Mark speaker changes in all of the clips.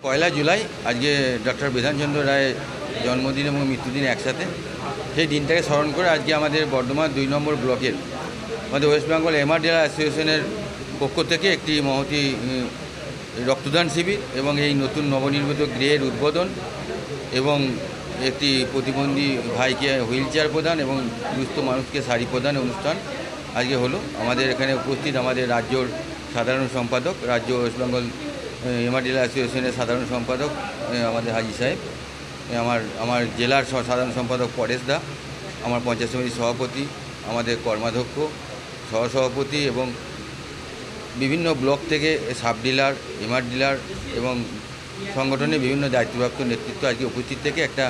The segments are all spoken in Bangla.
Speaker 1: পয়লা জুলাই আজকে ডক্টর বিধানচন্দ্র রায়ের জন্মদিন এবং মৃত্যুদিন একসাথে। সেই দিনটাকে স্মরণ করে আজকে আমাদের বর্ধমান 2 নম্বর ব্লকের আমাদের ওয়েস্ট বেঙ্গল এমআর ডিলার অ্যাসোসিয়েশনের পক্ষ থেকে একটি মহতি রক্তদান শিবির এবং এই নতুন নবনির্মিত গৃহের উদ্বোধন এবং একটি প্রতিবন্ধী ভাইকে হুইল চেয়ার প্রদান এবং দুস্থ মানুষকে শাড়ি প্রদান অনুষ্ঠান আজকে হলো। আমাদের এখানে উপস্থিত আমাদের রাজ্যর সাধারণ সম্পাদক, রাজ্য ওয়েস্ট বেঙ্গল এমআর ডিলার অ্যাসোসিয়েশনের সাধারণ সম্পাদক আমাদের হাজি সাহেব, আমার জেলার সাধারণ সম্পাদক পরেশ দা, আমার পঞ্চায়েত সমিতির সভাপতি, আমাদের কর্মাধ্যক্ষ, সহসভাপতি এবং বিভিন্ন ব্লক থেকে সাব ডিলার, এমআর ডিলার এবং সংগঠনের বিভিন্ন দায়িত্বপ্রাপ্ত নেতৃত্ব আজকে উপস্থিত থেকে একটা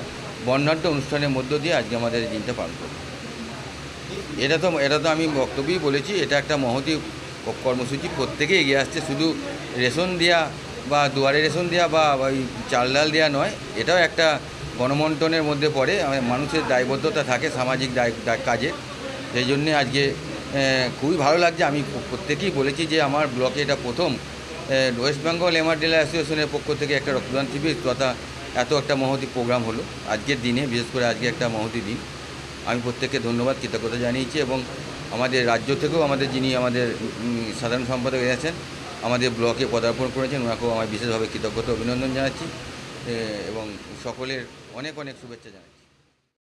Speaker 1: বর্ণাঢ্য অনুষ্ঠানের মধ্য দিয়ে আজকে আমাদের এই দিনটা পালন করি। এটা তো আমি বক্তব্যই বলেছি, এটা একটা মহতি কর্মসূচি। প্রত্যেকে এগিয়ে আসছে, শুধু রেশন দেওয়া বা দুয়ারে রেশন দেওয়া বা ওই চাল ডাল দেওয়া নয়, এটাও একটা গণবন্টনের মধ্যে পড়ে। মানুষের দায়বদ্ধতা থাকে সামাজিক কাজে, সেই জন্যে আজকে খুবই ভালো লাগছে। আমি প্রত্যেকেই বলেছি যে আমার ব্লকে এটা প্রথম ওয়েস্ট বেঙ্গল এমআর ডিলার অ্যাসোসিয়েশনের পক্ষ থেকে একটা রক্তদান শিবির তথা এত একটা মহতি প্রোগ্রাম হলো আজকের দিনে, বিশেষ করে আজকে একটা মহতি দিন। আমি প্রত্যেককে ধন্যবাদ, কৃতজ্ঞতা জানিয়েছি এবং আমাদের রাজ্য থেকেও আমাদের যিনি আমাদের সাধারণ সম্পাদক আছেন, আমাদের ব্লকে পদার্পণ করেছেন, ওনাকেও আমার বিশেষভাবে কৃতজ্ঞতা অভিনন্দন জানাচ্ছি এবং সকলের অনেক অনেক শুভেচ্ছা জানাচ্ছি।